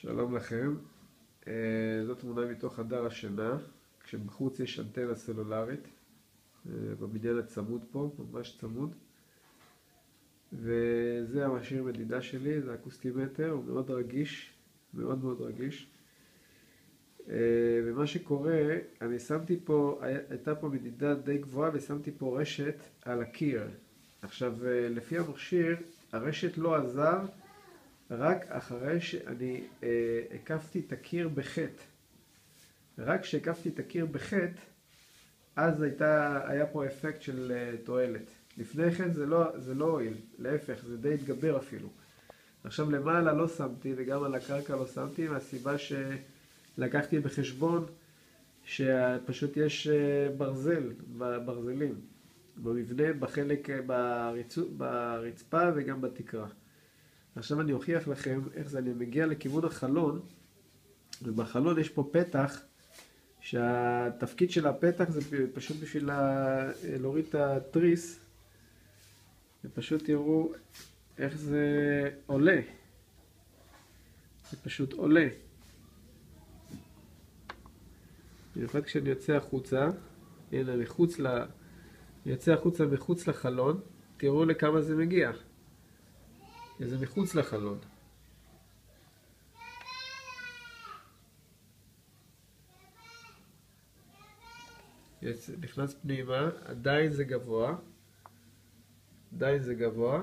שלום לכם, זו תמונה מתוך חדר השינה, כשבחוץ יש אנטנה סלולרית, בבניין הצמוד פה, ממש צמוד. וזה המכשיר מדידה שלי, זה אקוסטימטר, הוא מאוד רגיש, מאוד מאוד רגיש. ומה שקורה, אני שמתי פה, הייתה פה מדידה די גבוהה ושמתי פה רשת על הקיר. עכשיו, לפי המכשיר, הרשת לא עזר, רק אחרי שאני הקפתי את הקיר בחטא. רק כשהקפתי את הקיר בחטא, אז היה פה אפקט של תועלת. לפני כן זה לא הועיל, להפך, זה די התגבר אפילו. עכשיו למעלה לא שמתי וגם על הקרקע לא שמתי, מהסיבה שלקחתי בחשבון שפשוט יש ברזלים במבנה, בחלק, ברצפה וגם בתקרה. עכשיו אני אוכיח לכם איך זה, אני מגיע לכיוון החלון, ובחלון יש פה פתח, שהתפקיד של הפתח זה פשוט בשביל להוריד את התריס, ופשוט תראו איך זה עולה. זה פשוט עולה. במיוחד כשאני יוצא החוצה, הנה אני יוצא החוצה מחוץ לחלון, תראו לכמה זה מגיע. זה מחוץ לחלון. נכנס פנימה, עדיין זה גבוה. עדיין זה גבוה.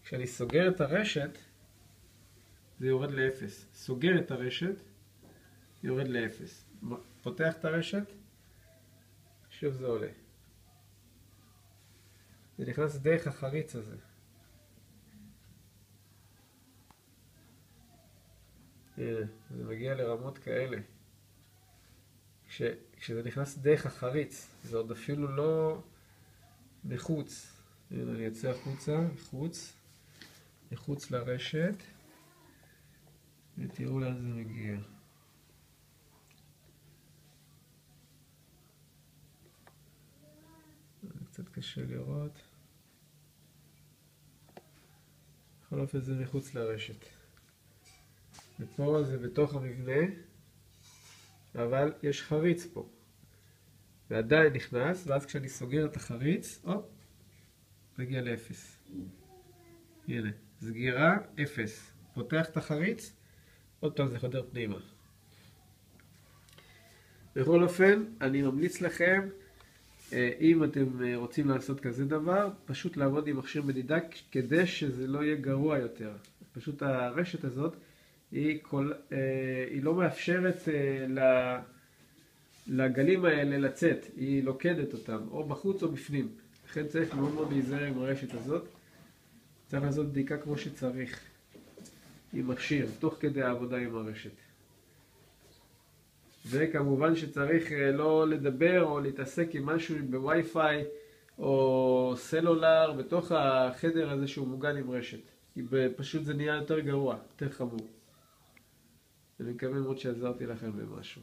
כשאני סוגר את הרשת, זה יורד לאפס. סוגר את הרשת, יורד לאפס. פותח את הרשת, שוב זה עולה. זה נכנס דרך החריץ הזה. הנה, זה מגיע לרמות כאלה. כשזה נכנס דרך החריץ, זה עוד אפילו לא מחוץ. הנה, אני יוצא החוצה, מחוץ לרשת, ותראו לאן זה מגיע. קצת קשה לראות. בכל אופן זה מחוץ לרשת. ופה זה בתוך המבנה, אבל יש חריץ פה. ועדיין נכנס, ואז כשאני סוגר את החריץ, מגיע לאפס. הנה, סגירה, אפס. פותח את החריץ, עוד פעם זה חודר פנימה. בכל אופן, אני ממליץ לכם, אם אתם רוצים לעשות כזה דבר, פשוט לעבוד עם מכשיר מדידה כדי שזה לא יהיה גרוע יותר. פשוט הרשת הזאת, היא לא מאפשרת לגלים האלה לצאת, היא לוקדת אותם, או בחוץ או בפנים. לכן צריך מאוד מאוד להיזהר עם הרשת הזאת. צריך לעשות בדיקה כמו שצריך, עם מכשיר, תוך כדי העבודה עם הרשת. וכמובן שצריך לא לדבר או להתעסק עם משהו בווי-פיי או סלולר בתוך החדר הזה שהוא מוגן עם רשת. כי פשוט זה נהיה יותר גרוע, יותר חמור. אני מקווה מאוד שעזרתי לכם במשהו.